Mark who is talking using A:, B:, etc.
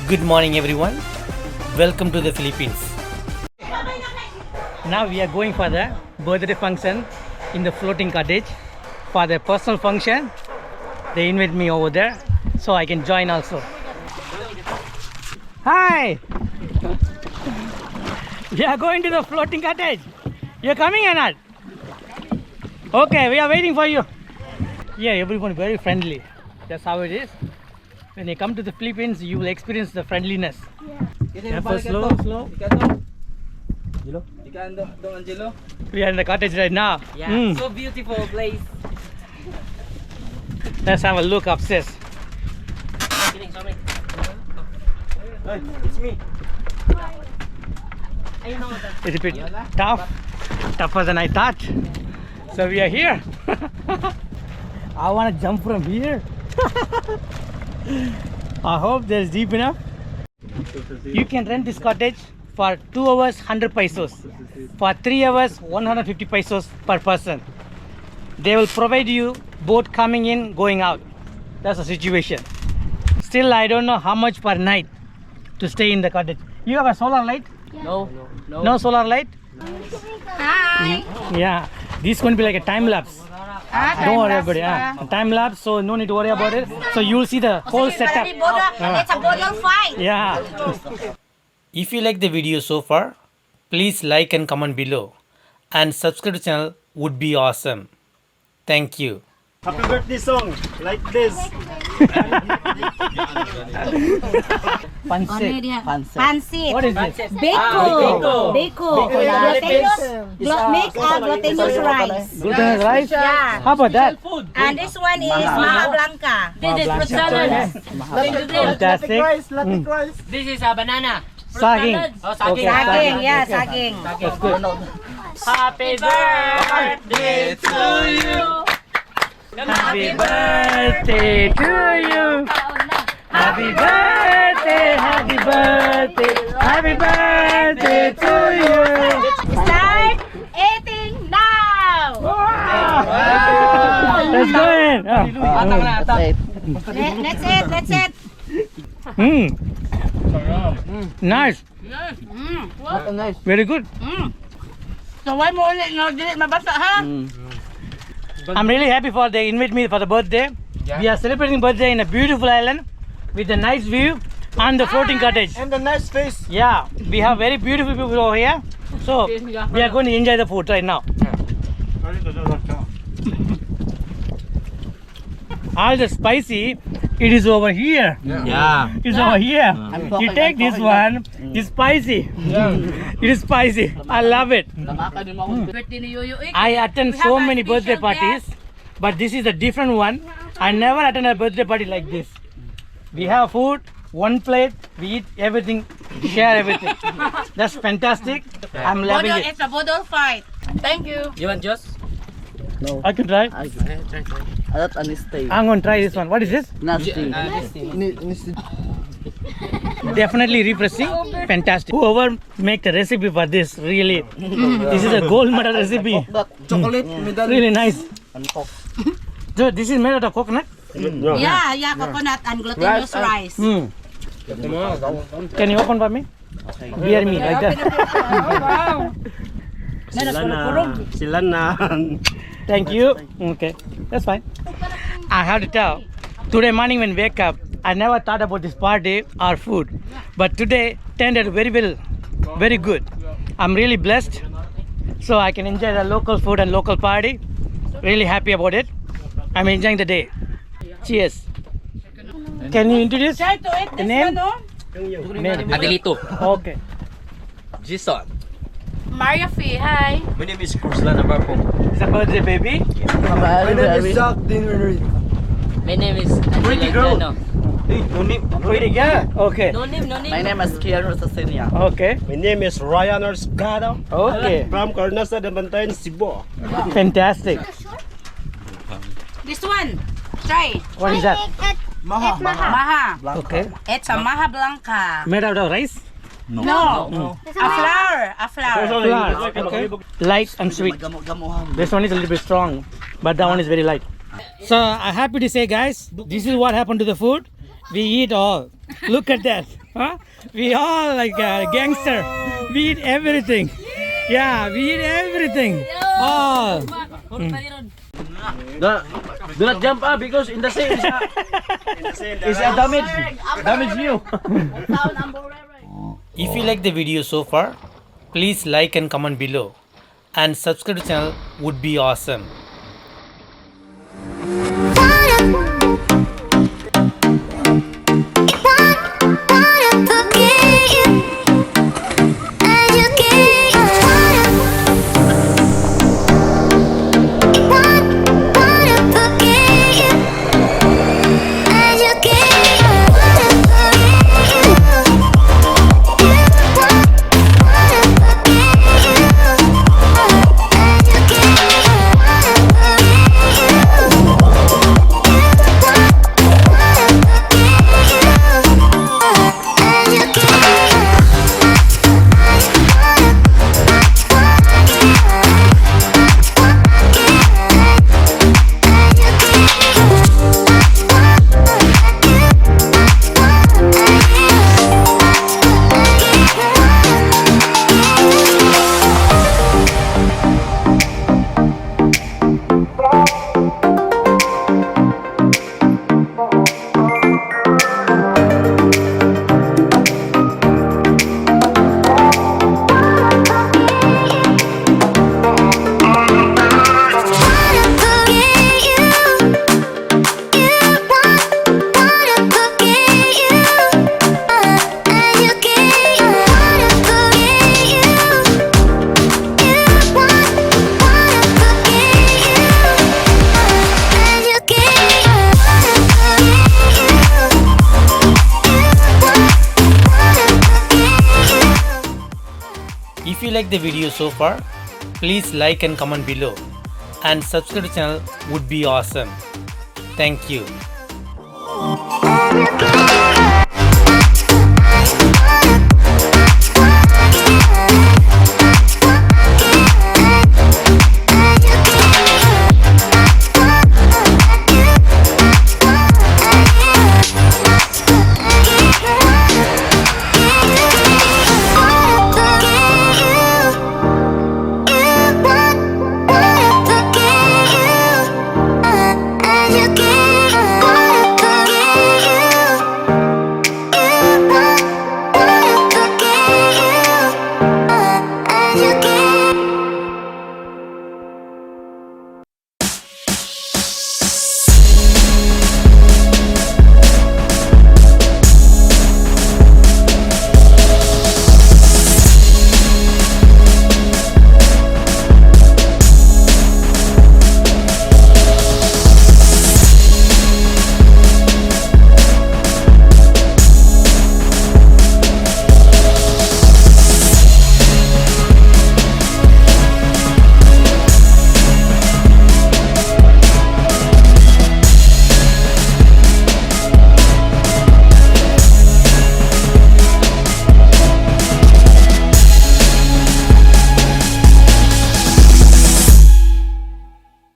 A: Good morning everyone. Welcome to the Philippines. Now we are going for the birthday function in the floating cottage. For the personal function, they invite me over there so I can join also. Hi! We are going to the floating cottage. You're coming or not? Okay, we are waiting for you. Yeah, everyone very friendly. That's how it is. When you come to the Philippines, you will experience the friendliness. Yeah. Slow. We are in the cottage right now.
B: Yeah, so beautiful place.
A: Let's have a look upstairs.
B: Hey, it's me.
A: It's a bit tougher than I thought. So we are here. I want to jump from here. I hope there's deep enough. You can rent this cottage for 2 hours 100 pesos. For 3 hours 150 pesos per person. They will provide you both coming in, going out. That's the situation. Still I don't know how much per night to stay in the cottage. You have a solar light?
B: No.
A: No solar light?
C: Hi.
A: Yeah, this is going to be like a time lapse. Don't worry about it. Time lapse, so no need to worry about it. So you'll see the whole setup.
C: It's a Boodle fight.
A: Yeah. If you like the video so far, please like and comment below. And subscribe to the channel would be awesome. Thank you.
D: Happy birthday song, like this.
A: Pancit.
C: Pancit.
A: What is this?
C: Beko. Make glutinous rice.
A: Glutinous rice?
C: Yeah.
A: How about that?
C: And this one is Maha Blanca.
A: Fantastic.
B: This is a banana.
A: Saging.
B: Oh, saging.
C: Saging, yeah, saging.
A: That's good.
B: Happy birthday to you.
A: Happy birthday to you. Happy birthday, happy birthday, happy birthday to you.
C: Start eating now.
A: Let's go in.
C: That's it.
A: Nice. Very good.
C: So why mo ulit no dili mabasa ha?
A: I'm really happy for they invite me for the birthday. We are celebrating birthday in a beautiful island with a nice view and the floating cottage.
D: And the nice face.
A: Yeah, we have very beautiful people over here. So we are going to enjoy the food right now. All the spicy, it is over here.
B: Yeah.
A: It's over here. You take this one. It's spicy. It is spicy. I love it. I attend so many birthday parties, but this is a different one. I never attend a birthday party like this. We have food, one plate, we eat everything, share everything. That's fantastic. I'm loving it.
C: It's a Boodle fight. Thank you.
B: You want juice?
A: I can try.
E: That's nasty.
A: I'm going to try this one. What is this?
E: Nasty.
A: Definitely refreshing. Fantastic. Whoever make the recipe for this, really, this is a gold medal recipe.
E: Chocolate medal.
A: Really nice. So this is made out of coconut.
C: Yeah, coconut and glutinous rice.
A: Can you open for me? Bear me like that.
D: Sila na.
A: Thank you. Okay, that's fine. I have to tell, today morning when wake up, I never thought about this party or food, but today turned out very well, very good. I'm really blessed, so I can enjoy the local food and local party. Really happy about it. I'm enjoying the day. Cheers. Can you introduce
C: Try to eat
A: the
C: this
A: name?
C: one, no?
B: Adelito.
A: Okay.
B: Jason.
C: Maria Fee, hi.
B: My name is Kurslan Navarpo.
A: It's a birthday baby.
D: My name is Jack Dinwiddie.
B: My name is
D: Pretty girl.
B: Angela.
D: Hey, no name.
A: Pretty girl. Okay.
B: No name.
E: My name is Kian Rosasinia.
A: Okay.
D: My name is Ryan Orscado.
A: Okay.
D: From Carnaza, Daanbantayan, Cebu.
A: Fantastic.
C: This one. Try.
A: What is that?
C: Maha.
A: Okay.
C: It's a Maha Blanca.
A: Made out of rice?
C: No. A flour.
A: Flour. Okay. Light and sweet. This one is a little bit strong, but that one is very light. So I'm happy to say, guys, this is what happened to the food. We eat all. Look at that. Huh? We all like gangster. We eat everything. Yeah, we eat everything. All.
D: Do not jump up because in the sea is a damage view.
A: If you like the video so far, please like and comment below. And subscribe to channel would be awesome. If you like the video so far, please like and comment below. And subscribe to channel would be awesome. Thank you.